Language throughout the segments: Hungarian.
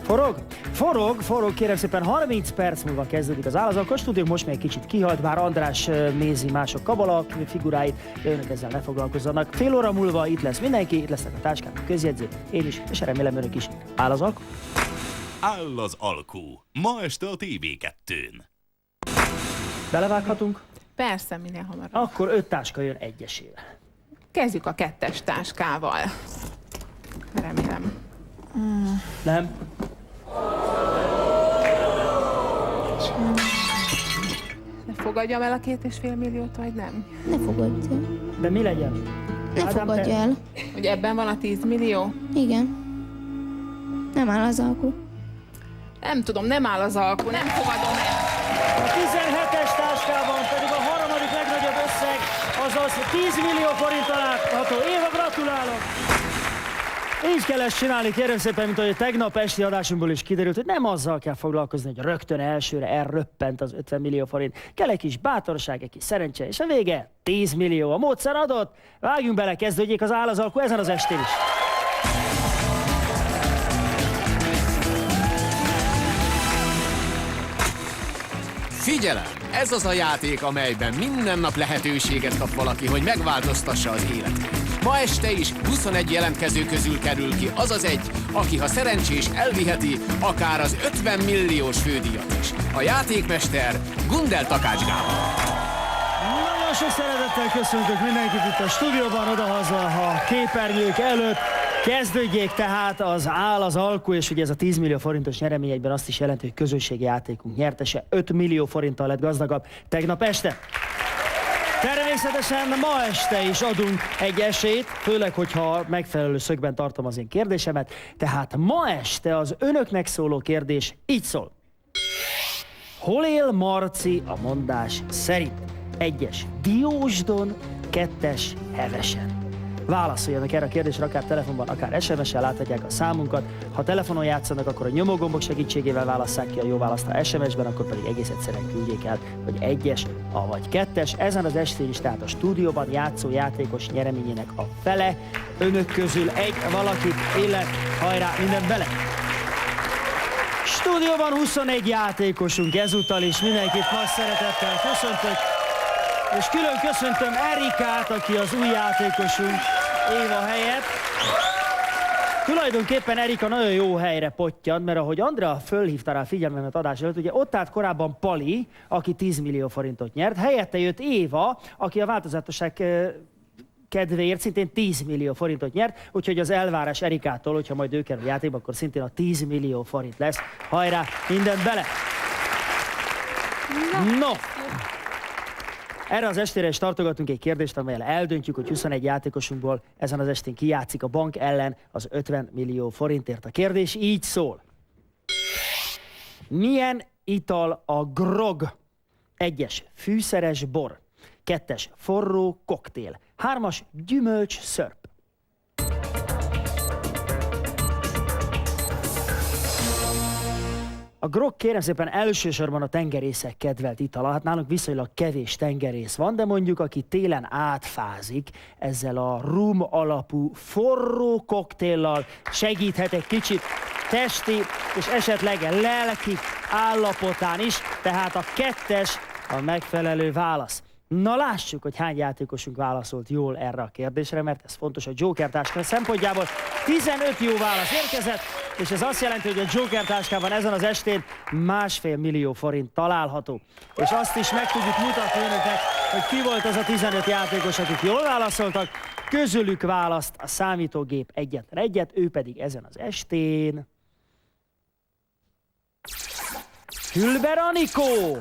Forog? Forog, kérem szépen, 30 perc múlva kezdődik az állatalkú. A stúdió most még kicsit kihalt, bár András nézi mások kabala figuráit, de önök ezzel ne foglalkozzanak. Fél óra múlva itt lesz mindenki, itt lesznek a táskák, a közjegyző, én is, és remélem önök is. Áll az alkú? Áll az alkú. Ma este a TV2-n. Belevághatunk? Persze, minél hamarabb. Akkor 5 táska jön egyesével. Kezdjük a 2-es táskával. Remélem. Nem? De fogadjam el a 2,5 milliót, vagy nem? Ne fogadj el. De mi legyen? Ne Ádám, fogadj te- el. Hogy ebben van a 10 millió? Igen. Nem áll az alkú. Nem tudom, nem áll az alkú, nem fogadom el. A 17-es táskában pedig a harmadik legnagyobb összeg, azaz 10 millió forint található. Éva, gratulálok! Így kell ezt csinálni, kérem szépen, mint ahogy a tegnap esti adásunkból is kiderült, hogy nem azzal kell foglalkozni, hogy rögtön elsőre elröppent az 50 millió forint. Kell egy kis bátorság, egy kis szerencse, és a vége 10 millió. A módszer adott, vágjunk bele, kezdődjék az áll az alkú ezen az estén is. Figyelem! Ez az a játék, amelyben minden nap lehetőséget kap valaki, hogy megváltoztassa az életét. Ma este is 21 jelentkező közül kerül ki az az egy, aki ha szerencsés elviheti akár az 50 milliós fődíjat is. A játékmester Gundel Takács Gábor. Nagyon sok szeretettel köszöntök mindenkit itt a stúdióban, odahaza a képernyők előtt. Kezdődjék tehát az áll az alkú, és ugye ez a 10 millió forintos nyeremény egyben azt is jelenti, hogy közösségi játékunk nyertese 5 millió forinttal lett gazdagabb tegnap este. Természetesen ma este is adunk egy esélyt, főleg, hogyha megfelelő szögben tartom az én kérdésemet. Tehát ma este az önöknek szóló kérdés így szól. Hol él Marci a mondás szerint? 1-es Diósdon, 2-es Hevesen. Válaszoljanak erre a kérdésre, akár telefonban, akár SMS-sel, láthatják a számunkat. Ha telefonon játszanak, akkor a nyomógombok segítségével válasszák ki a jó választ, ha SMS-ben, akkor pedig egész egyszerűen küldjék el, hogy 1-es, avagy 2-es. Ezen az estén is, tehát a stúdióban játszó játékos nyereményének a fele. Önök közül egy valaki élet, hajrá, minden bele! Stúdióban 21 játékosunk ezúttal is, mindenkit nagy szeretettel köszöntök. És külön köszöntöm Erikát, aki az új játékosunk Éva helyett. Tulajdonképpen Erika nagyon jó helyre pottyant, mert ahogy Andrea fölhívta rá figyelmemet adás előtt, ugye ott állt korábban Pali, aki 10 millió forintot nyert, helyette jött Éva, aki a változatosság kedvéért szintén 10 millió forintot nyert, úgyhogy az elvárás Erikától, hogyha majd ő kerül játékba, akkor szintén a 10 millió forint lesz. Hajrá, mindent bele! No! Erre az estére is tartogatunk egy kérdést, amelyel eldöntjük, hogy 21 játékosunkból ezen az estén kijátszik a bank ellen az 50 millió forintért. A kérdés így szól. Milyen ital a grog? 1-es fűszeres bor, 2-es forró koktél, 3-as gyümölcs szörp. A grog kérem szépen elsősorban a tengerészek kedvelt itala. Hát nálunk viszonylag kevés tengerész van, de mondjuk aki télen átfázik, ezzel a rum alapú forró koktéllal segíthet egy kicsit testi és esetleg lelki állapotán is, tehát a 2-es a megfelelő válasz. Na lássuk, hogy hány játékosunk válaszolt jól erre a kérdésre, mert ez fontos a Joker táska szempontjából. 15 jó válasz érkezett, és ez azt jelenti, hogy a Joker táskában ezen az estén 1,5 millió forint található. És azt is meg tudjuk mutatni önöknek, hogy ki volt az a 15 játékos, akik jól válaszoltak. Közülük választ a számítógép egyet, ő pedig ezen az estén... Hülber Anikó!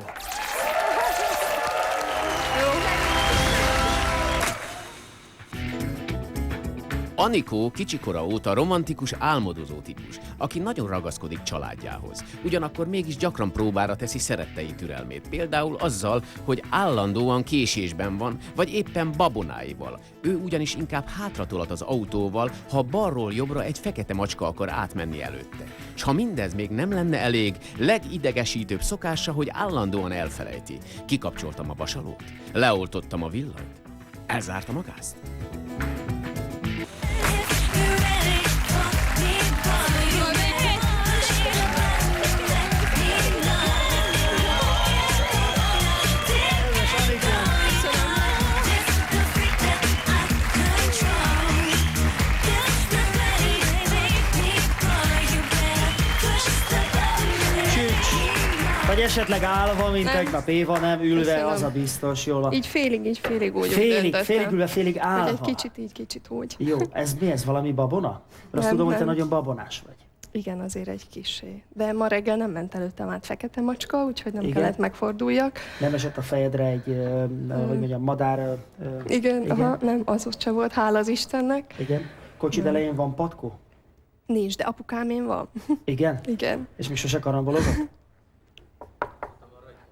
Anikó kicsikora óta romantikus, álmodozó típus, aki nagyon ragaszkodik családjához. Ugyanakkor mégis gyakran próbára teszi szerettei türelmét, például azzal, hogy állandóan késésben van, vagy éppen babonáival. Ő ugyanis inkább hátratolat az autóval, ha balról jobbra egy fekete macska akar átmenni előtte. S ha mindez még nem lenne elég, legidegesítőbb szokása, hogy állandóan elfelejti. Kikapcsoltam a vasalót, leoltottam a villanyt, elzártam a gázt. Vagy esetleg állva, mint Nem. tegnap Éva, nem ülve, Köszönöm. az a biztos, jól van. Így félig úgy Félig döntöttem. ülve, félig Hogy állva. egy kicsit így, kicsit úgy. Jó, ez mi ez, valami babona? Mert azt Nem, tudom, hogy te nem. nagyon babonás vagy. Igen, azért egy kissé. De ma reggel nem ment előttem át fekete macska, úgyhogy nem Igen? kellett megforduljak. Nem esett a fejedre egy, hogy mondjam, madár... Igen, Igen. Aha, nem, az ott sem volt, hála az Istennek. Igen. Kocsid elején van patkó? Nincs, de apukámén van. Igen? Igen. És még sose karambolozott?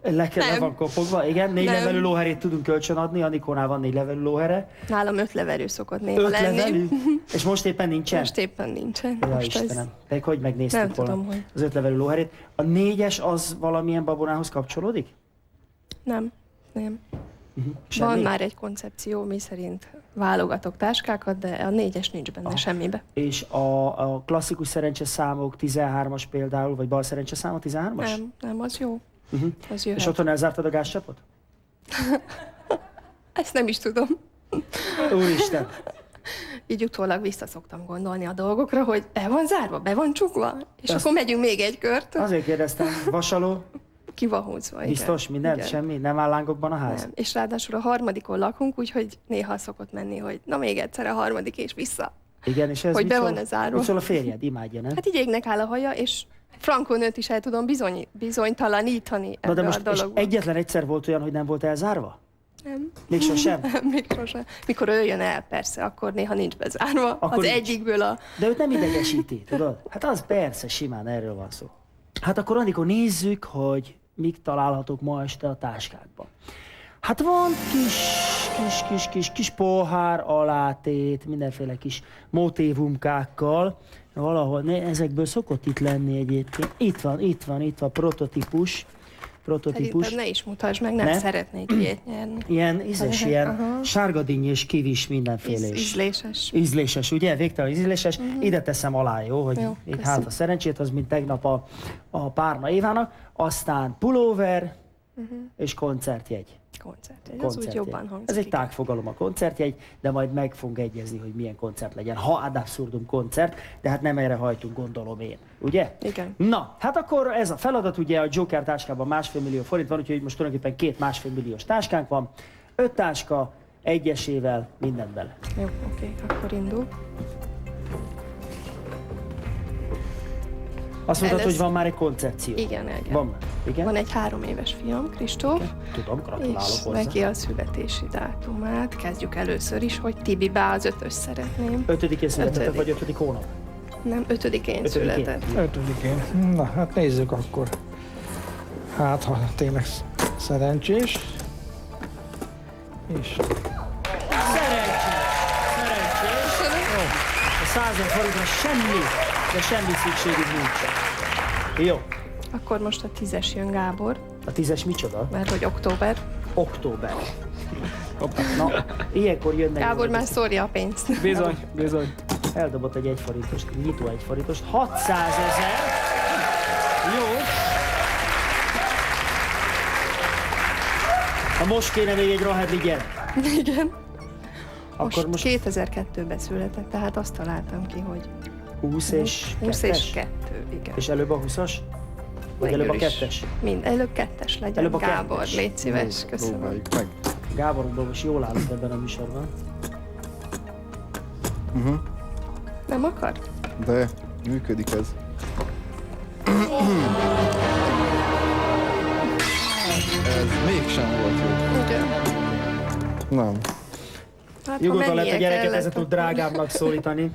Le Nem. van kopogva, igen. 4 Nem. levelű lóherét tudunk kölcsön adni, Anikónál van 4 levelű lóhere. Nálam 5 levelű szokott néha 5 lenni. levelű? És most éppen nincsen? Most éppen nincsen. Ja, Most ez... Istenem, te hogy megnéztük Nem volna tudom, hogy. az 5 levelű lóherét. A 4-es az valamilyen babonához kapcsolódik? Nem. Semmi? Van már egy koncepció, mi szerint válogatok táskákat, de a 4-es nincs benne semmibe. És a klasszikus szerencseszámok 13-as például, vagy bal szerencseszám a 13-as? Nem, az jó. Az jöhet. És otthon elzártad a gázcsapot? Ezt nem is tudom. Úristen! Így utólag vissza szoktam gondolni a dolgokra, hogy be van zárva, be van csukva, és Azt- akkor megyünk még egy kört. Azért kérdeztem, vasaló, Ki van húzva, igen. biztos, minden, Igen. semmi? Nem áll lángokban a ház? Nem. És ráadásul a harmadikon lakunk, úgyhogy néha szokott menni, hogy na még egyszer a harmadik és vissza. Igen, és ez Hogy mit be szól? van-e zárva? Mit szól a férjed? Imádja, nem? Hát így égnek áll a haja, és frankon őt is el tudom bizonytalanítani Na de ebbe most a és dologba. egyetlen egyszer volt olyan, hogy nem volt elzárva? Nem. Még sosem? Még sosem. Mikor ő jön el, persze, akkor néha nincs bezárva. Akkor az nincs. egyikből a... De őt nem idegesíti, tudod? Hát az persze, simán erről van szó. Hát akkor Anikó, nézzük, hogy mik találhatók ma este a táskákban. Hát van kis pohár, alátét, mindenféle kis motívumkákkal. Valahol, ezekből szokott itt lenni egyébként. Itt van, prototípus. Szerintem ne is mutasd meg, nem Ne? szeretnék ilyet nyerni. Ilyen ízes, ilyen Aha. sárgadinny és kivis mindenféle is. Ízléses. Ízléses, ugye? Végtelen ízléses. Ide teszem alá, jó? Hogy Jó, itt köszi. hát a szerencsét, az mint tegnap a Párna Évának. Aztán pulóver és koncertjegy. Koncert. Ez úgy jobban hangzik. Ez egy igen. tágfogalom a koncertjegy, de majd meg fogunk egyezni, hogy milyen koncert legyen. Ha ad absurdum koncert, de hát nem erre hajtunk, gondolom én. Ugye? Igen. Na, hát akkor ez a feladat, ugye a Joker táskában 1,5 millió forint van, úgyhogy most tulajdonképpen 2 1,5 milliós táskánk van. 5 táska, egyesével, mindent bele. Jó, oké, akkor indul. Azt mondtad, Ez- hogy van már egy koncepció. Igen, igen. Van már. Igen? Van egy 3 éves fiam, Kristóf, Tudom, gratulálok és hozzá. neki a születési dátumát. Kezdjük először is, hogy Tibibe az 5-ös szeretném. 5-én született, Ötödik. vagy 5. hónap? Nem, 5-én született. 5-én. Na, hát nézzük akkor. Hát, ha tényleg szerencsés. És Szerencsés. A 100 000 forintra semmi, de semmi szükségük nincs. Jó. Akkor most a 10-es jön Gábor, A 10-es micsoda? mert hogy október. Október. Na, ilyenkor jönnek... Gábor már szórja a pénzt. bizony. Eldobott egy 1 forintost, nyitó 1 forintost. 600 000. Jó. Ha most kéne még egy Rahedli gyerek. Igen. Akkor Most most 2002-ben született, tehát azt találtam ki, hogy 20 és 20 és 2-es? 2, igen. És előbb a 20-as? Vagy előbb a Végül is. 2-es? Előbb 2-es legyen. Előbb a Gábor, 2-es. légy szíves, köszönöm. Próbáljuk meg. Gáborból most jól állunk ebben a műsorban. Nem akar? De működik ez. Ez mégsem volt jó. Igen. Nem. Hát, Nyugodtan ha lehet a mennie gyereket, kellett, ezzel tud akkor- drágábbnak szólítani.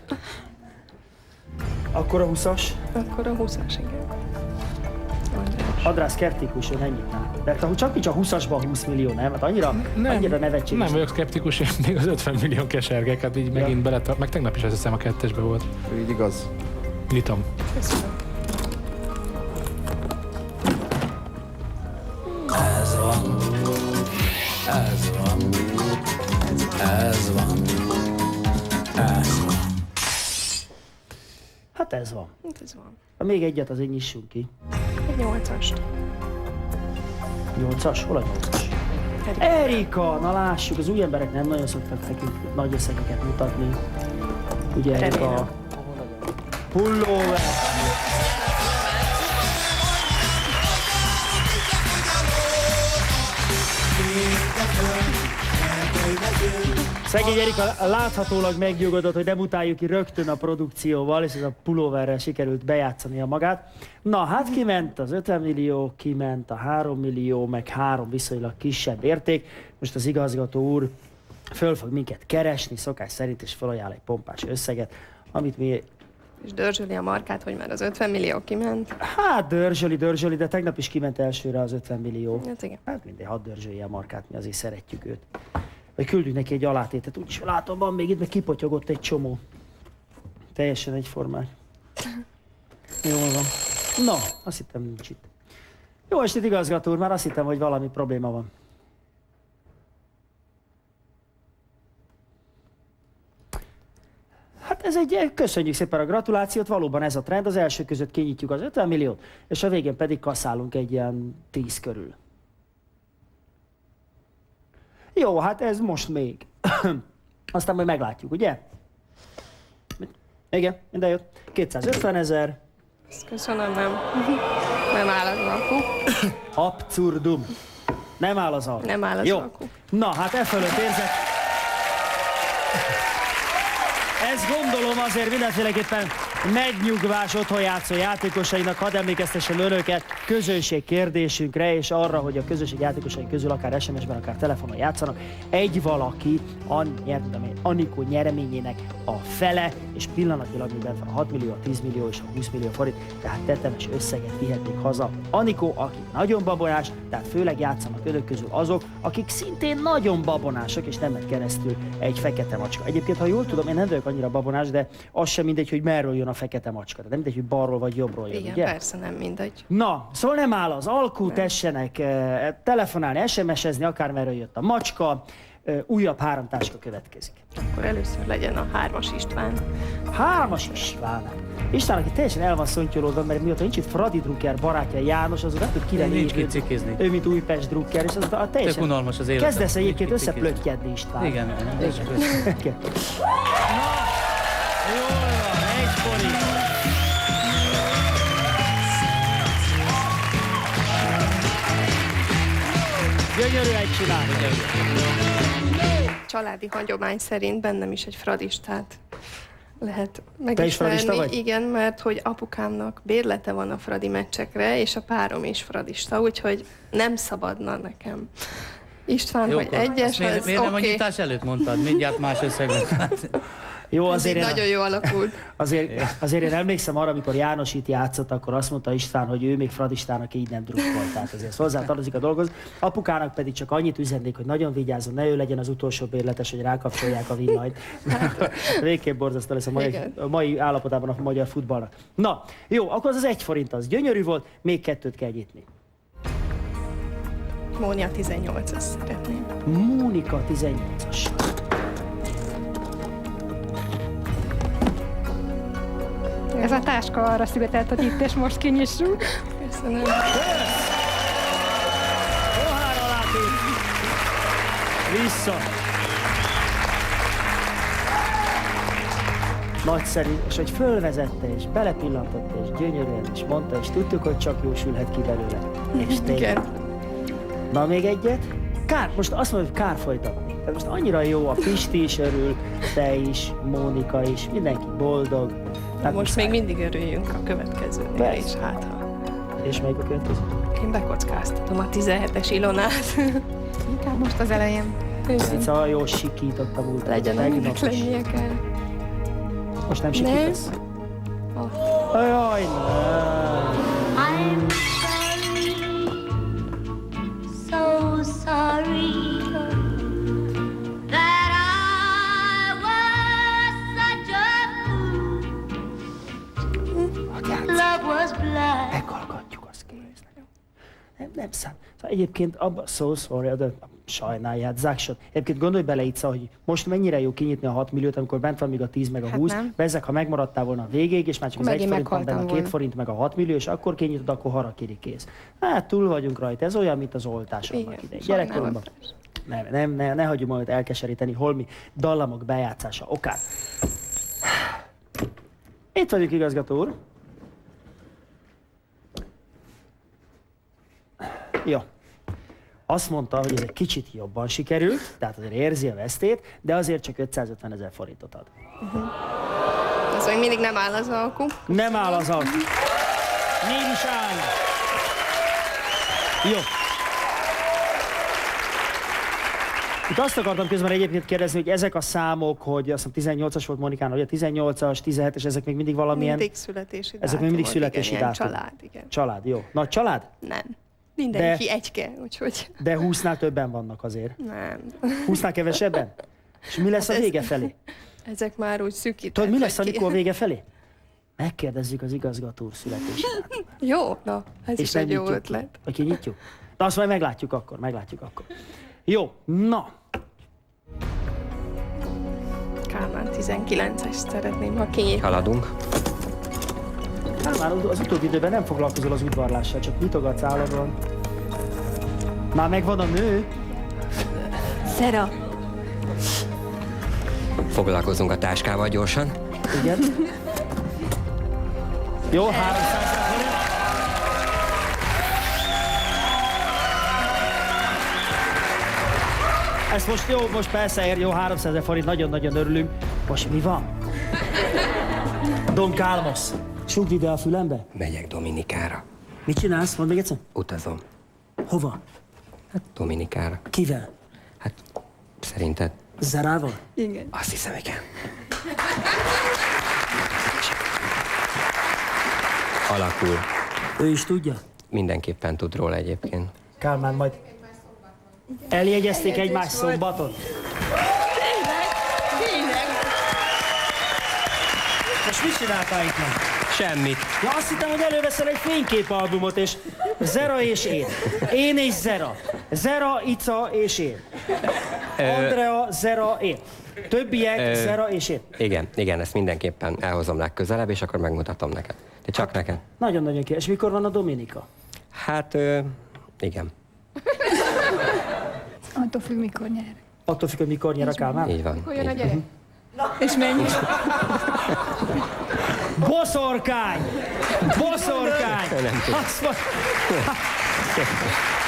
Akkor a 20-as. Akkor a 20-as, igen. András. Adrász szkeptikusan ennyit nem. De ha csak nincs a 20-asban 20 millió, nem? Hát annyira nevetséges. Nem vagyok szkeptikus, én még az 50 millió kesergek, hát így megint beletart. Meg tegnap is azt hiszem a 2-esbe volt. Így igaz. Nyitom. Köszönöm. Hát ez van. Hát ez van. Ha még egyet azért nyissunk ki. Egy 8-ast. 8-as? Hol a 8-as? Erika! Na lássuk, az új emberek nem nagyon szoktak nekünk nagy összegeket mutatni. Ugye Erika? Remélem. Pullover! Szegény Erika láthatólag megnyugodott, hogy nem utáljuk ki rögtön a produkcióval, és ez a pulóverrel sikerült bejátszania magát. Na, hát kiment az 50 millió, kiment a 3 millió, meg 3 viszonylag kisebb érték. Most az igazgató úr föl fog minket keresni, szokás szerint, és felajánl egy pompás összeget, amit mi... És dörzsöli a markát, hogy már az 50 millió kiment. Hát dörzsöli, de tegnap is kiment elsőre az 50 millió. Hát igen. Hát mindegy, hadd dörzsölje a markát, mi azért szeretjük őt. Vagy küldjük neki egy alátétet, úgyis látom, van még itt, meg kipotyogott egy csomó. Teljesen egyformák. Jól van. Na, azt hittem nincs itt. Jó estét, igazgató úr, már azt hittem, hogy valami probléma van. Hát ez köszönjük szépen a gratulációt, valóban ez a trend, az első között kinyitjuk az 50 milliót, és a végén pedig kasszálunk egy ilyen 10 körül. Jó, hát ez most még. Aztán majd meglátjuk, ugye? Igen, minden jött. 250 000. Ezt köszönöm, nem áll az alkú. Abszurdum. Nem áll az alkú. Nem áll az Jó. alkú. Na, hát e fölött érzek. Ezt gondolom azért mindenféleképpen megnyugvás otthon játszó játékosainak, hadd emlékeztessen önöket közönség kérdésünkre, és arra, hogy a közönség játékosai közül akár SMS-ben, akár telefonon játszanak, egy valaki Anikó nyereményének a fele, és pillanatilag még bent van a 6 millió, a 10 millió és a 20 millió forint, tehát tetemes összeget vihetnék haza. Anikó, aki nagyon babonás, tehát főleg játszanak önök közül azok, akik szintén nagyon babonások, és nem megy keresztül egy fekete macska. Egyébként, ha jól tudom, én nem vagyok annyira babonás, de az sem mindegy, hogy merről jön a fekete macska. De nem mindegy, hogy balról vagy jobbról jön, Igen, ugye? persze, nem mindegy. Na, szóval nem áll az alkú, tessenek telefonálni, SMS-ezni, akármerről jött a macska. Újabb 3 táska következik. Akkor először legyen a 3-as István. 3-as István. István, aki teljesen el van szontyolódva, mert miatt nincs itt Fradi Drucker barátja János, az nem tud kire Nincs mit cikkizni. ő, mint Újpest Drucker, és az a teljesen... Tök unalmas az életem. Kezdesz egyébként Nincs mit cikkizni. összeplöttyedni István. Igen. Igen. Na, jól van, 1 forint. Gyönyörűen csinálni. Családi hagyomány szerint bennem is egy fradistát lehet Te is fradista megismerni. vagy? Igen, mert hogy apukámnak bérlete van a fradi meccsekre, és a párom is fradista, úgyhogy nem szabadna nekem. István, hogy egyes, miért nem a oké. nyitás előtt mondtad? Mindjárt más összegben. Jó, Ez azért így én, nagyon jó alakult. azért én emlékszem arra, amikor János itt játszott, akkor azt mondta István, hogy ő még fradistának így nem drukkolt. Tehát azért hozzá tartozik a dolghoz. Apukának pedig csak annyit üzennék, hogy nagyon vigyázzon, ne ő legyen az utolsó bérletes, hogy rákapcsolják a villanyt. Végképp borzasztó lesz a mai állapotában a magyar futballnak. Na, jó, akkor az 1 forint az gyönyörű volt, még 2-t kell nyitni. Mónia 18-as szeretném. Mónika 18-as. Ez a táska arra született, hogy itt és most kinyissuk. Köszönöm. Pohár alátét. Vissza. Nagyszerű, és hogy fölvezette, és belepillantotta, és gyönyörűen, és mondta, és tudtuk, hogy csak jó sülhet ki belőle. És tényleg. Igen. Na, még egyet? Kár, most azt mondom, hogy kár folytatni. Tehát most annyira jó, a Pisti is örül, te is, Mónika is, mindenki boldog. Hát Most még mindig örüljünk a következőnél Persze. is, hát ha. És melyik a következő? Én bekockáztatom a 17-es Ilonát. Inkább most az elején. Szóval jól sikított a múlt. Legyen, aminek lennie kell. Most nem sikítasz? Oh. Jaj, nem. I'm sorry, so sorry that I was such a fool. Love was blind. Meghallgatjuk, azt kész. Nem szám. Szóval egyébként abban so sorry, de sajnálját, zákshot. Egyébként gondolj bele itt, hogy most mennyire jó kinyitni a 6 milliót, amikor bent van még a 10 meg a 20. nem. Bezzek, ha megmaradtál volna a végéig, és már csak az 1 Megint forint van benne, a 2 meghaltam forint meg a 6 millió, és akkor kinyitod, akkor harakiri kész. Hát túl vagyunk rajta. Ez olyan, mint az oltás annak idején. Gyerekkoromban. Ne hagyjuk majd elkeseríteni holmi dallamok bejátszása okán. Itt vagyunk, igazgató úr. Jó. azt mondta, hogy ez egy kicsit jobban sikerült, tehát azért érzi a vesztét, de azért csak 550 000 forintot ad. Ez még mindig nem áll az alkú. Nem áll az alkú. Mégis áll. Jó. Itt azt akartam közben egyébként kérdezni, hogy ezek a számok, hogy azt hiszem 18-as volt Monikán, hogy a 18-as, 17-es, ezek még mindig valamilyen... Mindig születési Ezek még mindig dátumok, születési igen, dátum. ilyen család, igen. Család, jó. Nagy család? Nem. Mindenki egyke, úgyhogy De 20-nál többen vannak azért. nem. 20-nál kevesebben? És mi lesz a Hát ez- vége felé? Ezek már úgy szűkítettek. Tudod, mi lesz, ki. amikor vége felé? Megkérdezzük az igazgató úr születési dátumát. Jó, na, ez is egy jó nyitjuk ötlet. ki. Vagy kinyitjuk? De azt majd meglátjuk akkor, Jó, na. Kálmán 19-est szeretném, ha kinyit. Haladunk. Már az utóbbi időben nem foglalkozol az udvarlással, csak nyitogatsz állandóan. Már megvan a nő? Szera. Foglalkozunk a táskával gyorsan. Igen. Jó, 300 forint. Ez most jó, most persze ér, jó, 300 000 forint, nagyon-nagyon örülünk. Most mi van? Don Calmos, sugd ide a fülembe. Megyek Dominikára. Mit csinálsz? Mondd még egyszer. Utazom. Hova? Hát Dominikára. Kivel? Hát szerinted? Zerával? Igen. Azt hiszem, igen. Alakul. Ő is tudja? Mindenképpen tud róla egyébként. Kálmán, majd eljegyezték egymás szombatot. Most mit csináltál itt meg? Semmit. Ja, azt hittem, hogy előveszel egy fényképalbumot, és Zera és én. Én és Zera. Zera, Ica és én. Andrea, Zera, én. Többiek, Zera és én. Igen, ezt mindenképpen elhozom legközelebb, és akkor megmutatom neked. De csak neked. Nagyon-nagyon kell. És mikor van a Dominika? Hát, igen. Attól függ, mikor nyer. Attól függ, hogy mikor nyer a Kálmán? Így van. Hol jön a így gyerek? És mennyi? Boszorkány! Boszorkány! Nem tudom. Azt mond...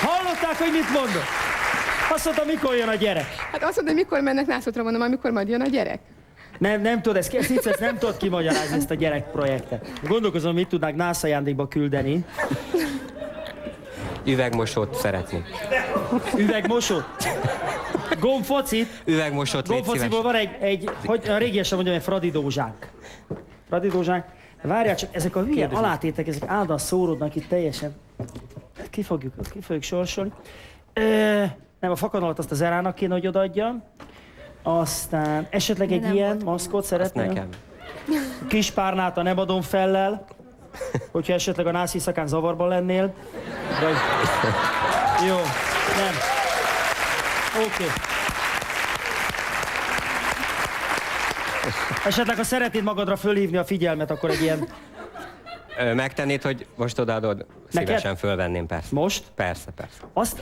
Hallották, hogy mit mondott? Azt mondta, mikor jön a gyerek? Hát azt mondod, hogy mikor mennek Nászotra, mondom, amikor majd jön a gyerek. Nem tudod, ezt nem tudod kimagyarázni, ezt a gyerekprojektet. Gondolkozom, mit tudnák NASA ajándékba küldeni. Üvegmosót szeretnék. Üvegmosót? Gombfocit? Üvegmosót, légy szíves. Gombfociból van hogy a régiesen mondjam, egy fradidózsánk. Fradidózsánk. Várjál csak, ezek a hülye alátétek, ezek állandóan szóródnak itt teljesen. Ki fogjuk sorsolni. Nem, a fakanolat azt az Zerának kéne, hogy odaadjam. Aztán esetleg egy ilyen maszkot szeretnél? Nekem. Kis párnát a nem adom fellel, hogyha esetleg a nász éjszakán zavarban lennél. Vagy... Jó, nem. Oké. Esetleg, ha szeretnéd magadra fölhívni a figyelmet, akkor egy ilyen... Megtennéd, hogy most odaadod? Szívesen fölvenném, persze. Most? Persze.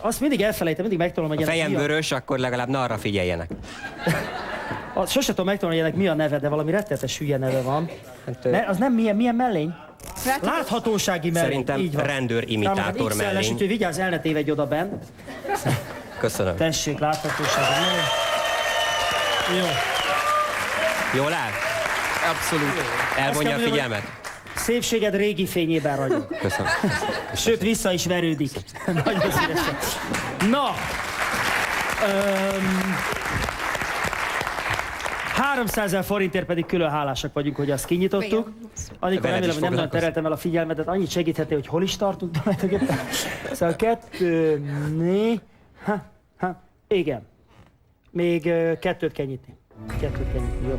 Azt mindig elfelejtem, mindig megtanulom, hogy A ennek fejem mi a... vörös, akkor legalább ne arra figyeljenek. Sose tudom megtanulni, hogy ennek mi a neve, de valami rettetes hülye neve van. Hát, Az nem milyen mellény? Láthatósági mellény. Szerintem így van. rendőrimitátor XL-es, mellény. úgyhogy vigyázz, el ne tévedj oda bent. Köszönöm. Tessék, láthatósági mellény. Jó. Jól áll? Abszolút. Elvonja a mondjam, figyelmet? Szépséged régi fényében ragyog. Köszönöm. Sőt, vissza is verődik. Nagyon szívesen. Na! 300 000 forintért pedig külön hálásak vagyunk, hogy azt kinyitottuk. Amikor Veled remélem, is hogy nem nagyon foglalkozz. tereltem el a figyelmedet, annyit segíthetné, hogy hol is tartunk tulajdonképpen. Szóval 2, 4, igen. Még 2-t kell nyitni. Jó.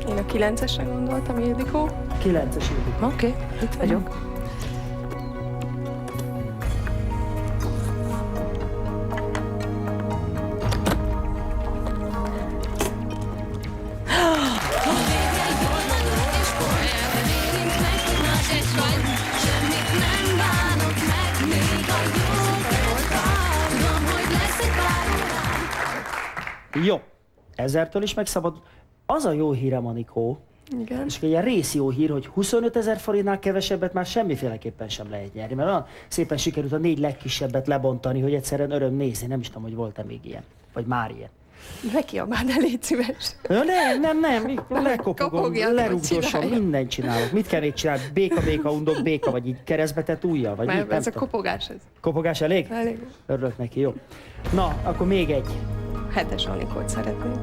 Én a 9-esre gondoltam, Ildikó. 9-es írjuk. Oké, itt vagyok. Jó. 1000-től is megszabad. Az a jó hírem, Anikó, Igen. És egy ilyen rész jó hír, hogy 25 000 forintnál kevesebbet már semmiféleképpen sem lehet nyerni, mert olyan szépen sikerült a 4 legkisebbet lebontani, hogy egyszerűen öröm nézni, nem is tudom, hogy volt-e még ilyen, vagy már ilyen. Ne kiabáld el, légy szíves. Nem, lekopogom, Kopogjatok, lerugdosom, csinálja. mindent csinálok. Mit kell még csinálni? Béka, undok, béka, vagy így keresztbe tett ujjal? Vagy Mert mit? Nem ez a tudom. kopogás, ez Kopogás elég? elég. Örülök neki, jó. Na, akkor még egy. 7-es Anikót szeretnék.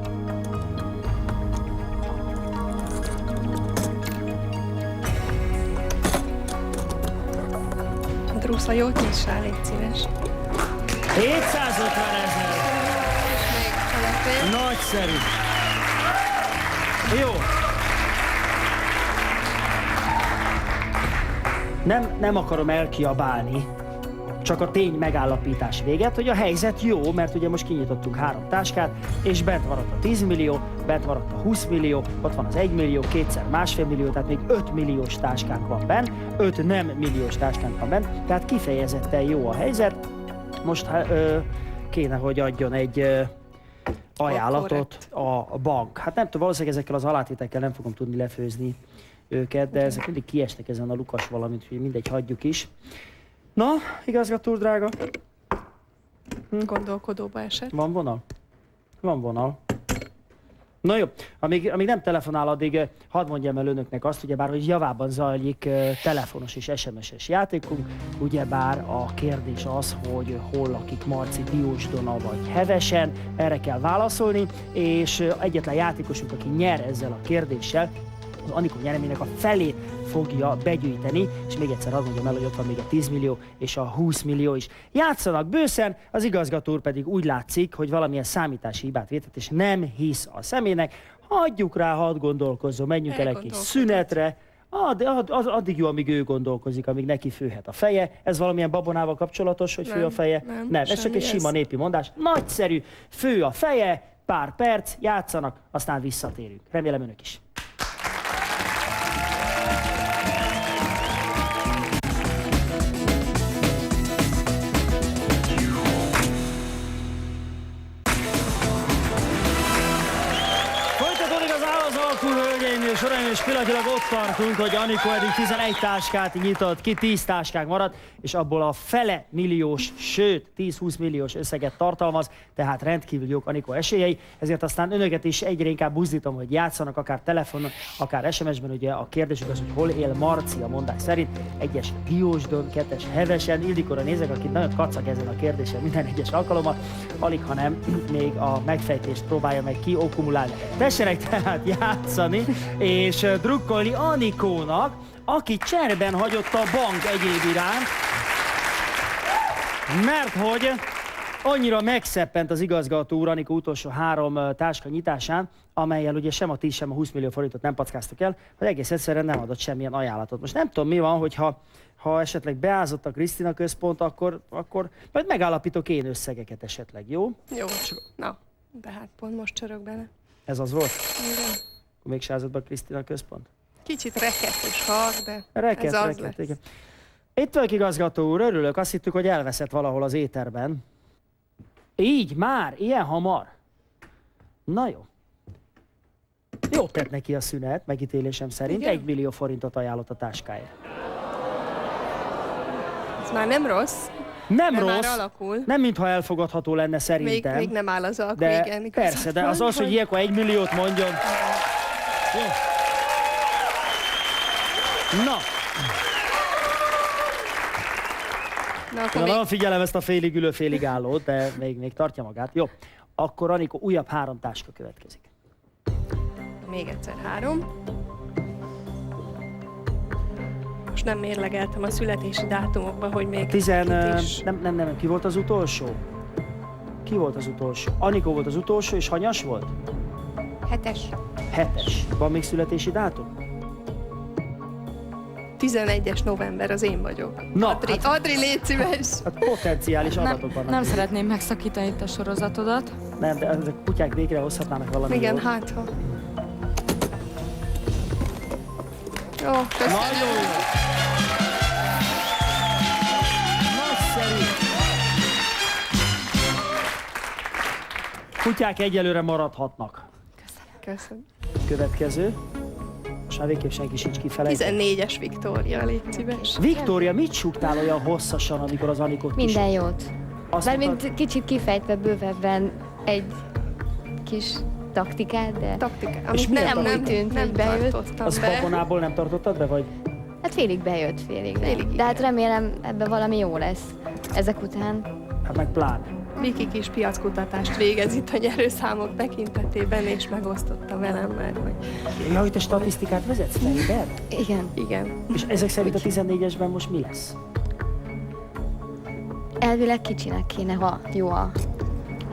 Drusza, jót nyissál, légy szíves. 750 000. És még cselekvény. Nagyszerű. Jó. Nem akarom elkiabálni, csak a tény megállapítás véget, hogy a helyzet jó, mert ugye most kinyitottunk 3 táskát, és bent maradt a 10 millió, bent maradt a 20 millió, ott van az 1 millió, kétszer 1,5 millió, tehát még 5 milliós táskánk van benn, 5 nem milliós táskánk van benn, tehát kifejezetten jó a helyzet. Most kéne, hogy adjon egy ajánlatot a bank. Hát nem tudom, valószínűleg ezekkel az alátétekkel nem fogom tudni lefőzni őket, de ezek mindig kiestek ezen a lukas valamit, hogy mindegy, hagyjuk is. Na, igazgató úr drága? Gondolkodóba esett. Van vonal? Van vonal. Na jó, amíg nem telefonál, addig hadd mondjam el önöknek azt, ugyebár, hogy javában zajlik telefonos és SMS-es játékunk, ugyebár a kérdés az, hogy hol lakik Marci Diósdona vagy Hevesen, erre kell válaszolni, és egyetlen játékosunk, aki nyer ezzel a kérdéssel, az Anikó nyereménynek a felét fogja begyűjteni, és még egyszer hadd mondjam el, hogy ott van még a 10 millió és a 20 millió is. Játszanak bőszen, az igazgató úr pedig úgy látszik, hogy valamilyen számítási hibát vétett, és nem hisz a szemének. Hagyjuk rá, hadd gondolkozzon, menjünk el egy kis szünetre. Addig jó, amíg ő gondolkozik, amíg neki főhet a feje. Ez valamilyen babonával kapcsolatos, hogy fő a feje? Nem, ez csak egy sima népi mondás. Nagyszerű, fő a feje, pár perc, játszanak, aztán visszatérünk. Remélem önök is. És uraim, és pillanatilag ott tartunk, hogy Anikó eddig 11 táskát nyitott ki, 10 táskák maradt, és abból a fele milliós, sőt 10-20 milliós összeget tartalmaz, tehát rendkívül jók Anikó esélyei, ezért aztán önöket is egyre inkább buzdítom, hogy játszanak, akár telefonon, akár SMS-ben, ugye a kérdésük az, hogy hol él Marci a mondás szerint, 1-es Diósdon, 2-es Hevesen, Ildikóra nézek, aki nagyon kacag ezen a kérdésen minden egyes alkalommal, alig, hanem még a megfejtést próbálja meg kiokumulálni. Tessenek tehát játszani, és drukkolni Anikónak, aki cserben hagyott a bank egyéb iránt, mert hogy annyira megszeppent az igazgató úr Anikó utolsó 3 táska nyitásán, amellyel ugye sem a 10, sem a 20 millió forintot nem packáztak el, hogy egész egyszerűen nem adott semmilyen ajánlatot. Most nem tudom, mi van, hogyha esetleg beázott a Krisztina központ, akkor majd megállapítok én összegeket esetleg, jó? Jó, na, de hát pont most csörög bele. Ez az volt? Igen. Mégse ázott be a Krisztina központ? Kicsit rekettes hang, de Reket, ez az lesz. igen. Itt vagyok, igazgató úr, örülök, azt hittük, hogy elveszett valahol az éterben. Így már? Ilyen hamar? Na jó. Jó tett neki a szünet, megítélésem szerint. Igen? 1 millió forintot ajánlott a táskáért. Ez már nem rossz. Nem de rossz, már alakul. nem mintha elfogadható lenne szerintem. Még nem áll az alkú, de igen. persze, de az, hogy ilyenkor 1 milliót mondjon. Jó. Na. Na, akkor Nagyon figyelem ezt a félig ülő, félig állót, de még tartja magát. Jó. Akkor Anikó, újabb 3 táska következik. még egyszer 3. Most nem mérlegeltem a születési dátumokba, hogy még Nem, ki volt az utolsó? Ki volt az utolsó? Anikó volt az utolsó, és hanyas volt? 7-es. 7-es. Van még születési dátum? 11-es november, az én vagyok. Na, Adri, légy szíves! Hát potenciális adatok vannak. Nem szeretném megszakítani itt a sorozatodat. Nem, de ezek a kutyák végre hozhatnának valami Igen, jót. hát ha. Jó, köszönöm. Nagyon jó! Nagyszerű! Kutyák egyelőre maradhatnak. Köszönöm. Következő. Most már végképp senki sincs kifelejtve. 14-es Viktória, légy szíves. Viktória, mit súgtál olyan hosszasan, amikor az Anikót Minden jót. Azt Mármint kicsit kifejtve bővebben egy kis taktikát, de Taktika, És amit miért nem úgy tűnt, hogy bejött? tartottam az be. babonából nem tartottad be, vagy? hát félig bejött, félig nem. Félig, De hát igen. remélem ebben valami jó lesz ezek után. Hát meg pláne. Viki kis piackutatást végez itt a nyerőszámok tekintetében, és megosztotta velem már, hogy Ja, hogy te statisztikát vezetsz fejben? Igen. igen. És ezek szerint a 14-esben most mi lesz? Elvileg kicsinek kéne, ha jó a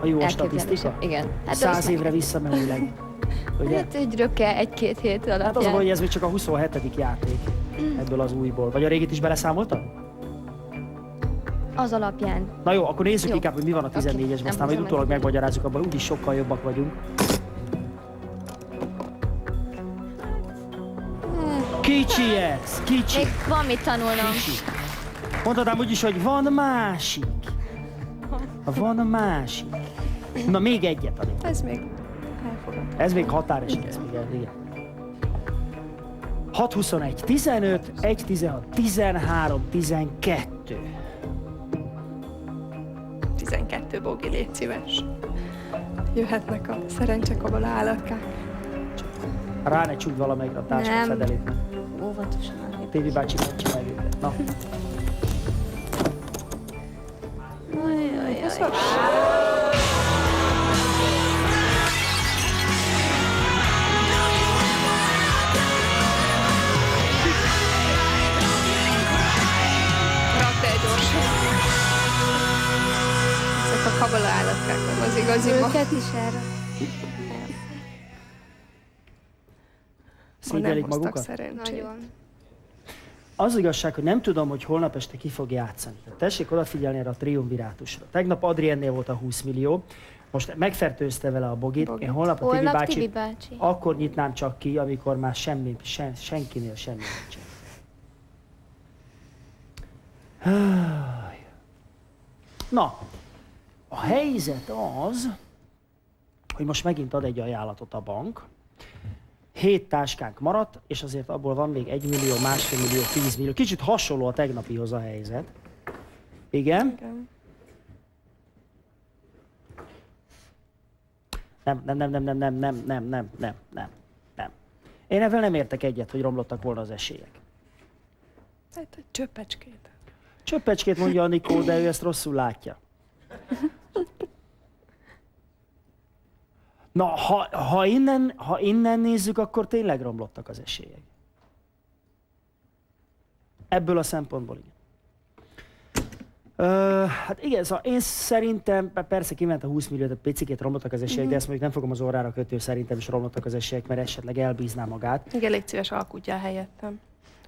A jó a elképzelése. statisztika? Igen. Hát 100 évre visszamenőleg. Ugye? Hát egy rökke egy-két hét alapján. Hát az a baj, hogy ez még csak a 27. játék ebből az újból. Vagy a régit is beleszámoltad? Az alapján. Na jó, akkor nézzük Jó. inkább, hogy mi van a 14-esben, Nem aztán majd hozom utólag ezt. megmagyarázzuk, abban úgyis sokkal jobbak vagyunk. Kicsi ez, kicsi. Még van mit tanulnom. Mondhatnám úgyis, hogy van másik. Van másik. Na még egyet, Anik. Ez még elfogadható. Ez még határeset, ez még igen. 6, 21, 15, 1, 16, 13, 12. 12 bogi, légy szíves. Jöhetnek a szerencsekabala állatkák. Rá ne csukd valamelyikre a táska Nem. fedelét. Óvatosan. Tévi bácsi megcsinálja őket. Na. Rakd el gyorsan. Ezek a kabala állatkák, nem az igazi ma. Őket is erre. Ma nem Szégyelik hoztak magukat? szerencsét. Nagyon. Az igazság, hogy nem tudom, hogy holnap este ki fog játszani. Tehát tessék odafigyelni erre a triumvirátusra. Tegnap Adriennél volt a 20 millió, most megfertőzte vele a bogit. Bogit. Én holnap a Tibi Holnap bácsit Tibi bácsi. akkor nyitnám csak ki, amikor már senkinél semmi nincsen. Na, a helyzet az, hogy most megint ad egy ajánlatot a bank. 7 táskánk maradt, és azért abból van még 1 millió, 1,5 millió, 10 millió. Kicsit hasonló a tegnapihoz a helyzet. Igen? Igen. Nem. Én ezzel nem értek egyet, hogy romlottak volna az esélyek. Hát egy csöppecskét. Csöppecskét mondja Anikó, de ő ezt rosszul látja. Na, ha innen nézzük, akkor tényleg romlottak az esélyek. Ebből a szempontból igen. Hát igen, szóval én szerintem, persze kiment a 20 millió, tehát picikét romlottak az esélyek, de ezt mondjuk nem fogom az órára kötni, szerintem is romlottak az esélyek, mert esetleg elbízná magát. Igen, légy szíves, alkudjál helyettem.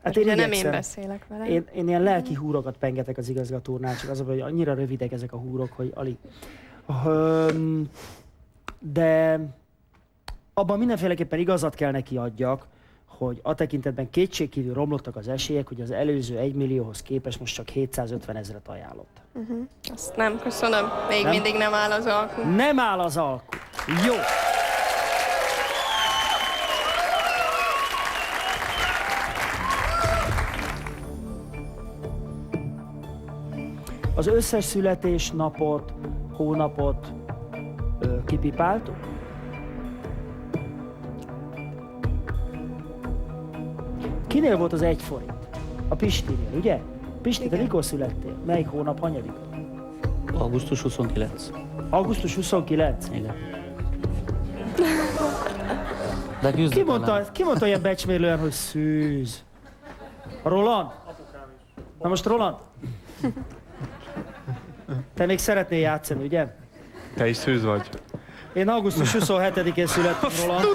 Hát Most ugye nem én igyekszem. beszélek vele. Én ilyen lelki húrokat pengetek az igazgatónál, csak az a baj, hogy annyira rövidek ezek a húrok, hogy alig. De abban mindenféleképpen igazat kell neki adjak, hogy a tekintetben kétségkívül romlottak az esélyek, hogy az előző 1 millióhoz képest most csak 750 000-et ajánlott. Azt nem, köszönöm. Még Nem? mindig nem áll az alkú. Nem áll az alkú. Jó. Az összes születésnapot, hónapot kipipáltuk? Kinél volt az 1 forint? A Pistinél, ugye? Pisti, te Igen. mikor születtél? Melyik hónap, hanyadik? Augusztus 29. Augusztus 29? Igen. De küzdök Ki mondta ilyen becsmérlően, hogy szűz? Roland? Na most Roland? Te még szeretnél játszani, ugye? Te is szűz vagy. Én augusztus 27-én születtem, Roland.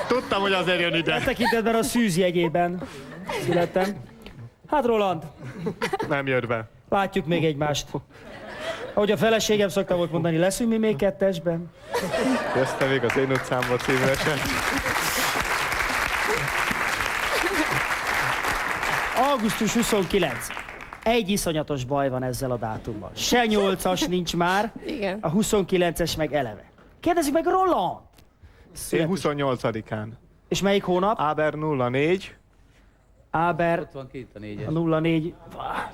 Tudtam, hogy azért jön ide. E tekintetben a szűz jegyében születtem. Hát Roland, Nem jött be. látjuk még egymást. Ahogy a feleségem szokta volt mondani, leszünk mi még kettesben? Jössz te még az én utcámba című eset. Augusztus 29. Egy iszonyatos baj van ezzel a dátummal. Se 8-as nincs már, Igen. a 29-es meg eleve. Kérdezzük meg Roland! Én 28-án. És melyik hónap? Áber 04. Áber Ott van két a 4-es. a 04.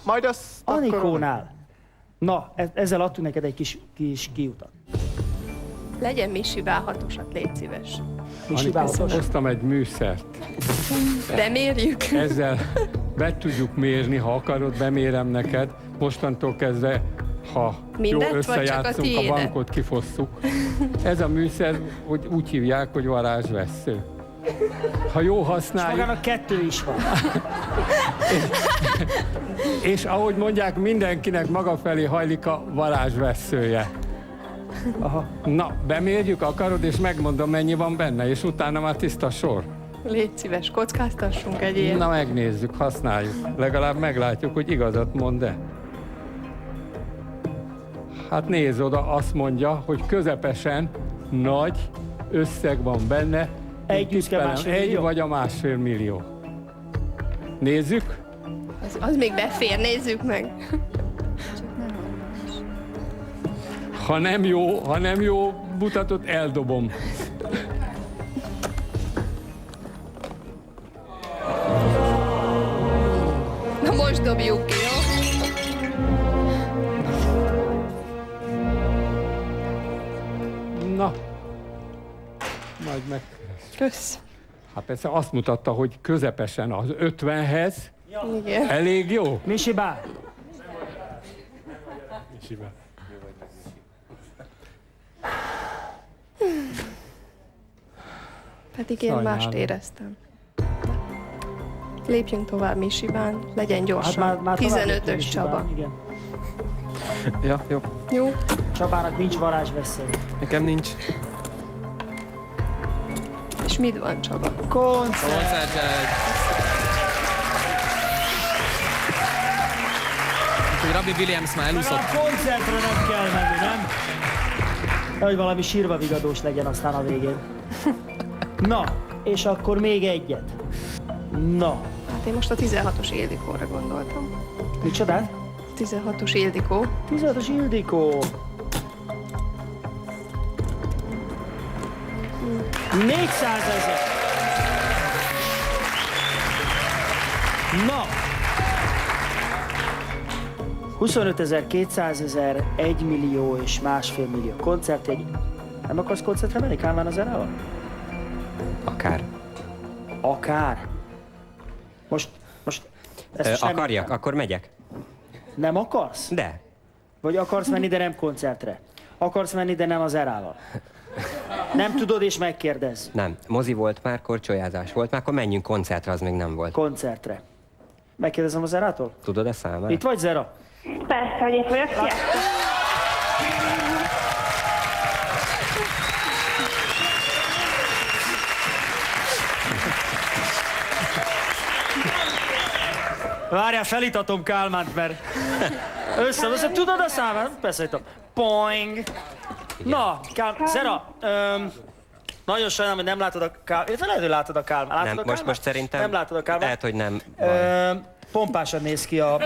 Majd azt Anikónál. Na, ezzel adtunk neked egy kis kiutat. Legyen Misi válhatosat, légy szíves. Misi válhatos. Hoztam egy műszert. Bemérjük. Ezzel be tudjuk mérni, ha akarod, bemérem neked. Mostantól kezdve, ha Mindent, jó vagy csak a összejátszunk, a tiédet? bankot kifosszuk. Ez a műszer, hogy úgy hívják, hogy varázsvessző. Ha jó És használjuk, magának 2 is van. és ahogy mondják, mindenkinek maga felé hajlik a varázsvesszője. Aha. Na, bemérjük, akarod, és megmondom, mennyi van benne, és utána már tiszta sor. Légy szíves, kockáztassunk egy ilyen. Na, megnézzük, használjuk. Legalább meglátjuk, hogy igazat mond-e. Hát nézz oda, azt mondja, hogy közepesen nagy összeg van benne. Egy tüske Tippelem, másfél egy millió? vagy a 1,5 millió. Nézzük. Az még befér, nézzük meg. Ha nem jó mutatot, eldobom. Na most dobjuk ki, jó? Na, majd meg... Kösz. Hát persze azt mutatta, hogy közepesen az 50-hez. Igen. Elég jó? Misi bá. Pedig én Sajnálom. mást éreztem. Lépjünk tovább Misibán, legyen gyorsan. tovább léptünk 15-ös Misibán, Csaba. Igen. Ja, jó. Jó? Csabának nincs varázsveszély. Nekem nincs. És mit van, Csaba? Koncert. Robbie Williams már elúszott. A koncertre nem kell menni, nem? Hogy valami sírva vigadós legyen aztán a végén. Na, és akkor még egyet. Na, Hát én most a 16-os Ildikóra gondoltam. micsodát? 16-os Ildikó. 16-os Ildikó. 400 000. Na. 25 200 000, 1 millió és 1,5 millió koncertjegy. Nem akarsz koncertre menni, Kálmán az Zenával? Akár. Akár. Most ezt most nem Akarjak, értem. akkor megyek. Nem akarsz? De. Vagy akarsz menni, de nem koncertre? Akarsz menni, de nem az Erával? Nem tudod és megkérdez. Nem. Mozi volt már, korcsolyázás volt már, akkor menjünk koncertre, az még nem volt. Koncertre. Megkérdezem az Zerától? Tudod a számát? Itt vagy, Zera? Persze, hogy itt vagyok. Szia! Várjál, felitatom Kálmánt, mert össze, tudod a számát? Persze, itt a poing. Na, Zera, nagyon sajnálom, hogy nem látod a Kálmánt. Illetve lehet, hogy látod a Kálmánt. Látod Nem, a Kálmánt? most szerintem Nem látod a Kálmánt? lehet, hogy nem van. Pompásan néz ki a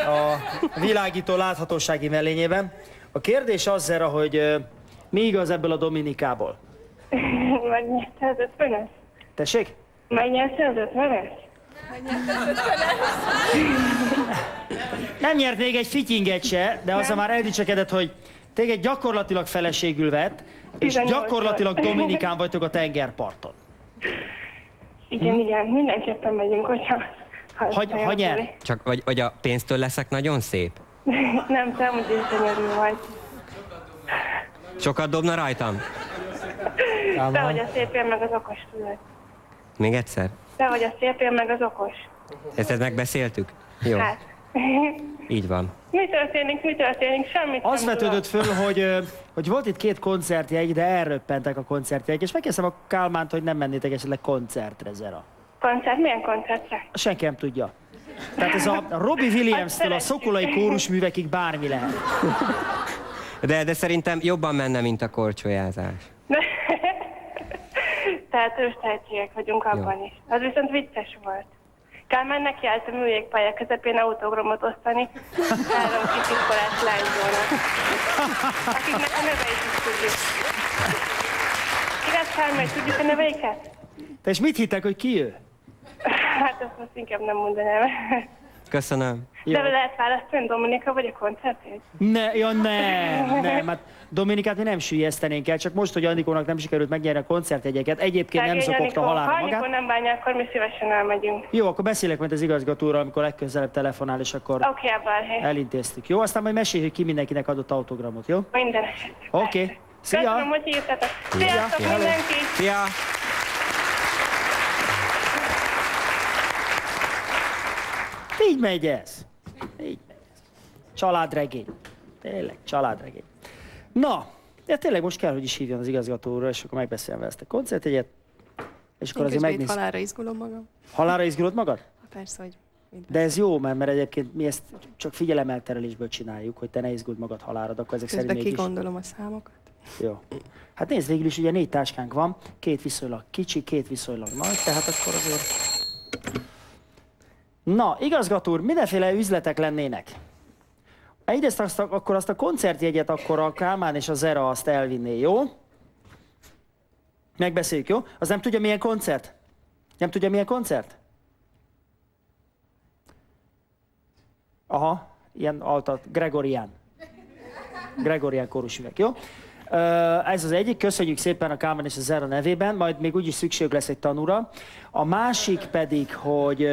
világító láthatósági mellényében. A kérdés az, Zera, hogy mi igaz ebből a Dominikából? Megnyerte az 50-es? Tessék? Megnyerte az 50-es? Nem nyert még egy fityinget se, de azzal már eldicsekedett, hogy téged gyakorlatilag feleségül vett, és 18 gyakorlatilag vagy. Dominikán vagytok a tengerparton. Igen, mindenképpen megyünk, hogyha... Ha nyer? Csak vagy a pénztől leszek nagyon szép? Nem, te amúgy is gyönyörű vagy. Sokat dobna rajtam? Te vagy a szépén, meg az okos, tudod. Még egyszer? Te vagy a szépén, meg az okos. Ezt megbeszéltük? Jó, Hát. így van. Mi történik? Semmit Az nem vetődött föl, hogy volt itt 2 koncertjegy, de elröppentek a koncertjeik, és megkérdeztem a Kálmánt, hogy nem mennétek esetleg koncertre, Zera. Koncert? Milyen koncertre? Senki nem tudja. Tehát ez a Robbie Williams-től a szokolai kórusművekig bármi lehet. De szerintem jobban menne, mint a korcsolyázás. Tehát őstehetségek vagyunk abban is. Az viszont vicces volt. Kálmán neki állt a műjégpálya közepén autogramot osztani 3 kisiskolás lányzónak, akiknek a neveit is tudjuk. Igaz, Kálmán, tudjuk a neveiket? Te és mit hittek, hogy ki ő? Hát azt most inkább nem mondanám. Köszönöm. De lehet választani, Dominika vagy a koncertét? Nem, hát Dominikát mi nem süllyesztenénk el, csak most, hogy Anikónak nem sikerült megnyerni a koncertjegyeket, egyébként nem zokogta halálra Ha magát. Anikó nem bánja, akkor mi szívesen elmegyünk. Jó, akkor beszélek majd az igazgatóról, amikor legközelebb telefonál, és akkor Oké, a balhely. elintéztük. Jó, aztán majd mesélj, hogy ki mindenkinek adott autogramot, jó? Minden esetre. Oké. Szia! Köszönöm, hogy hívtatok. Sziasztok Szia. mindenki! Szia! Így megy ez. Így megy ez. Családregény. Tényleg, családregény. Na, de tényleg most kell, hogy is hívjon az igazgatóra, és akkor megbeszélve ezt a koncertjegyet. És akkor azért megnézzük. halálra izgulom magam. Halálra izgulod magad? Persze, hogy De ez jó, mert egyébként mi ezt csak figyelemelterelésből csináljuk, hogy te ne izguld magad halálra, de akkor ezek közben szerint mégis... kigondolom a számokat. Jó. Hát nézd, végül is ugye 4 táskánk van, 2 viszonylag kicsi, 2 viszonylag nagy, tehát akkor azért... Na, igazgató úr, mindenféle üzletek lennének. Egyrészt akkor azt a koncertjegyet akkor a Kálmán és a Zera azt elvinné, jó? Megbeszéljük, jó? Az nem tudja, milyen koncert? Nem tudja, milyen koncert? Aha, ilyen altat, Gregorián kórusüveg, jó? Ez az egyik, köszönjük szépen a Kálmán és a Zera nevében, majd még úgyis szükség lesz egy tanúra. A másik pedig, hogy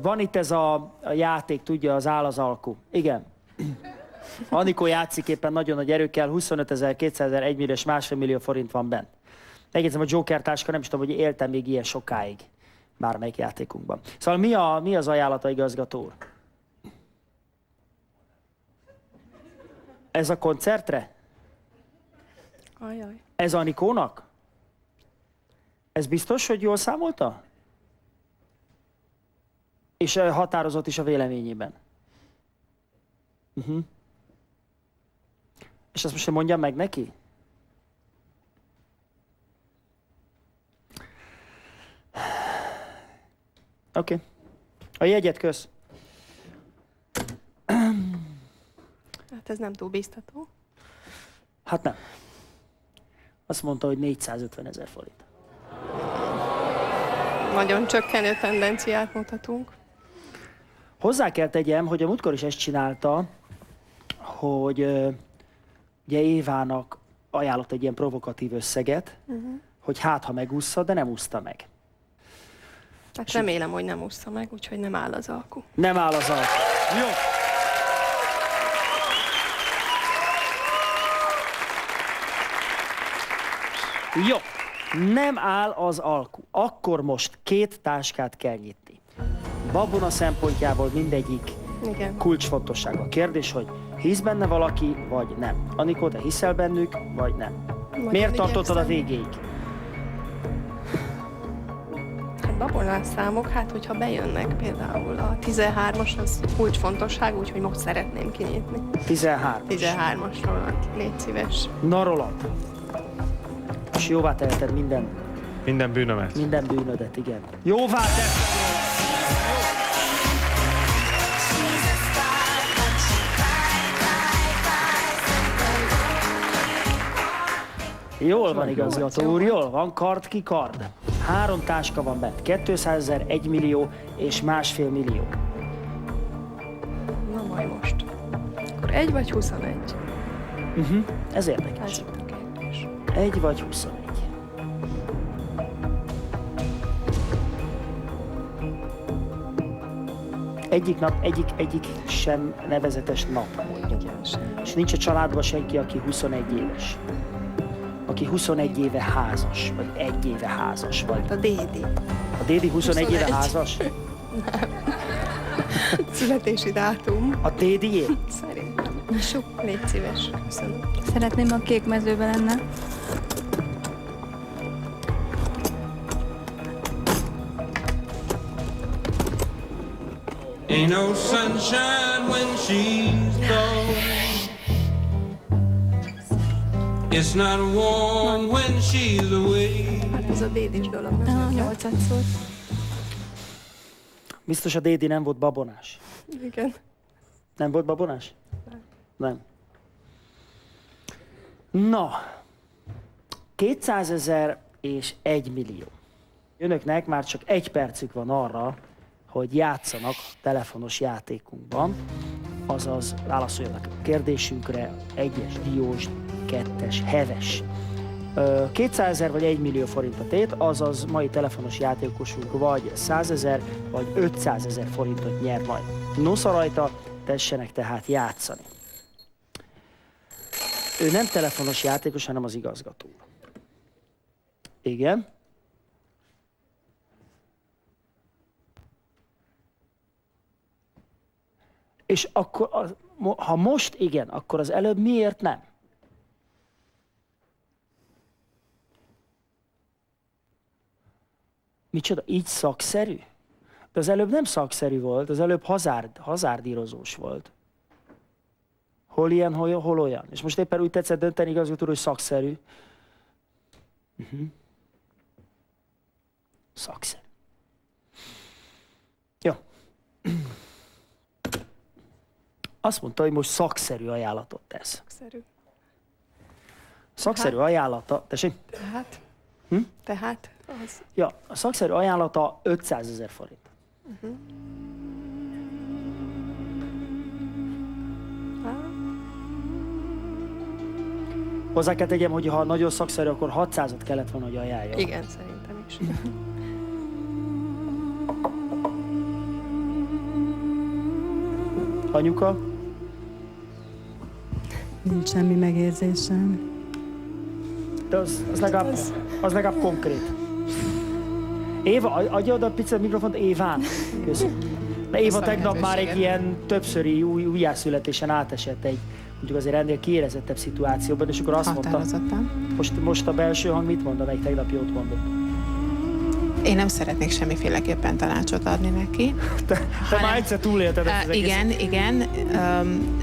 van itt ez a játék, tudja, az áll az alkú. Igen. Anikó játszik éppen nagyon nagy erőkkel, 25 000, 200 000, 1 millió és 1,5 millió forint van benn. Megjegyzem, a Joker táska, nem is tudom, hogy éltem még ilyen sokáig bármelyik játékunkban. Szóval mi az ajánlata, igazgató úr? Ez a koncertre? Ajaj. Ez Anikónak? Ez biztos, hogy jól számolta? És határozott is a véleményében. És azt most én mondjam meg neki? Oké. A jegyet kösz. Hát ez nem túl biztató. Hát nem. Azt mondta, hogy 450 000 forint. Nagyon csökkenő tendenciát mutatunk. Hozzá kell tegyem, hogy a múltkor is ezt csinálta, hogy ugye Évának ajánlott egy ilyen provokatív összeget, hogy hát, ha megúszza, de nem úszta meg. Hát remélem, hogy nem ússza meg, úgyhogy nem áll az alkú. Nem áll az alkú. Jó. Jó. Nem áll az alkú. Akkor most 2 táskát kell nyitni. Babona szempontjából mindegyik kulcsfontosságú. A kérdés, hogy hisz benne valaki, vagy nem. Anikó, te hiszel bennük, vagy nem? Miért tartottad a végéig? Hát babonás számok, hát hogyha bejönnek például a 13-as, az kulcsfontosságú, úgyhogy most szeretném kinyitni. 13. 13-asról, légy szíves. Na, Roland. És jóvá teheted Minden bűnömet. minden bűnödet, igen. Jóvá teheted! Jól van, igazgató úr, jól van, kard ki kard. 3 táska van bent, 200 000, 1 millió és 1,5 millió. Na majd most. Akkor 1 vagy 21? Ez érdekes. Ez a kérdés. 1 vagy 21. Egyik nap, egyik sem nevezetes nap. Igen, sem. És nincs a családban senki, aki 21 éves. Aki 21 éve házas, vagy 1 éve házas, vagy... A Dédi. A Dédi 21 éve 21. házas? Születési dátum. A Dédié? Szerintem. Sok, légy szíves. Köszönöm. Szeretném, a kék mezőben lenne. Ain't no sunshine when she's gone. It's not warm when she's away. Hát ez a Dédis dolog. 8-at szólt. Biztos a Dédi nem volt babonás. Igen. Nem volt babonás? Nem. Na, 200 000 és 1 millió. Önöknek már csak 1 percük van arra, hogy játszanak telefonos játékunkban, azaz válaszoljanak a kérdésünkre 1-es diós, 2-es heves. 200 000 vagy 1 millió forint a tét, azaz mai telefonos játékosunk vagy 100 000 vagy 500 000 forintot nyer majd. Nosza rajta, tessenek tehát játszani. Ő nem telefonos játékos, hanem az igazgató. Igen. És akkor, ha most igen, akkor az előbb miért nem? Micsoda, így szakszerű? De az előbb nem szakszerű volt, az előbb hazárdírozós volt. Hol ilyen, hol olyan. És most éppen úgy tetszett dönteni igazgató, hogy szakszerű. Szakszerű. Jó. Azt mondta, hogy most szakszerű ajánlatot tesz. Szakszerű. Szakszerű ajánlata... Tessék? Tehát? Tehát? Az. Ja, a szakszerű ajánlata 500 000 forint. Hozzá kell tegyem, hogy ha nagyon szakszerű, akkor 600-at kellett volna, hogy ajánlja. Igen, szerintem is. Anyuka? Nincs semmi megérzésem. De az legalább konkrét. Éva, adja oda a picit mikrofont Éván. Köszönöm. De Éva tegnap már egy ilyen többszöri újjászületésen átesett egy, mondjuk azért ennél kiérezettebb szituációban, és akkor azt mondta, most a belső hang mit mond, amelyik tegnap jót mondott? Én nem szeretnék semmiféleképpen tanácsot adni neki. Te már egyszer túlélted ezt az egészet. Igen,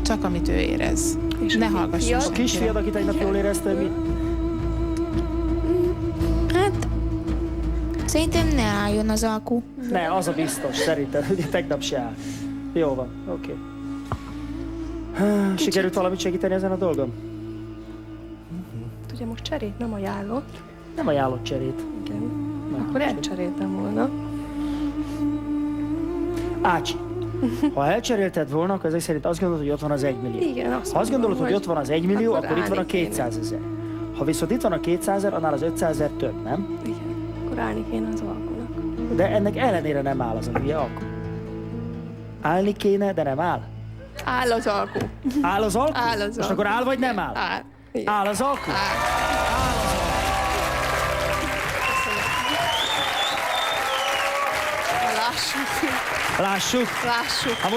csak amit ő érez. És ne hallgassunk. A kisfiad, aki tegnap jól érezte, mi? Hát, szerintem ne álljon az alkú. Ne, az a biztos, szerintem, hogy tegnap se áll. Jó van, oké. Sikerült valamit segíteni ezen a dolgon? Ugye most cserét nem ajánlott. Nem ajánlott cserét. Igen. Akkor elcseréltem volna. Ácsi, ha elcserélted volna, akkor ezek szerint azt gondolod, hogy ott van az 1 millió. Igen, azt ha azt gondolod, hogy ott van az 1 millió, akkor itt van a állni 200 000. Ha viszont itt van a 200 000, annál az 500 000 több, nem? Igen, akkor állni kéne az alkunak. De ennek ellenére nem áll az a hülye alku. Állni kéne, de nem áll? Áll az alku. Áll az alku? Áll az most alku. akkor áll vagy nem áll? Áll. Áll az alku? Lássuk? Lássuk. Ha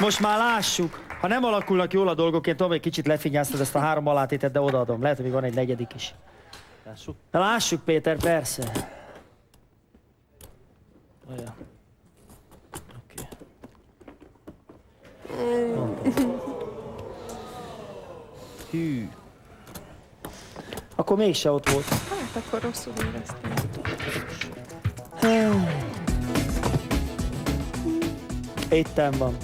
most már lássuk. Ha nem alakulnak jól a dolgok, én tudom, egy kicsit lefigyáztad ezt a 3 alátétet, de odaadom. Lehet, hogy még van egy 4. is. Lássuk? Na, lássuk, Péter, persze. Olyan. Oké. Hű. Akkor mégse ott volt. Hát akkor rosszul éreztem. Itten van.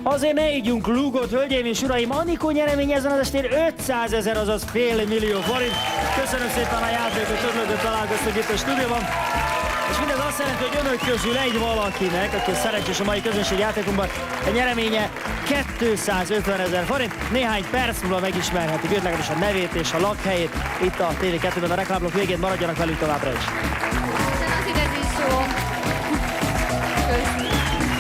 Azért ne ígyunk lúgot, hölgyeim és uraim! Anikó nyeremény ezen az estén 500 000, azaz fél millió forint. Köszönöm szépen a játékot, örülök, hogy találkoztunk itt a stúdióban. És mindez azt jelenti, hogy önök közül egy valakinek, aki szerencsés a mai közönség játékunkban, a nyereménye 250 000 forint. Néhány perc múlva megismerhetik őt, legalábbis a nevét és a lakhelyét. Itt a TV2-ben a reklámblokk végén maradjanak velünk továbbra is.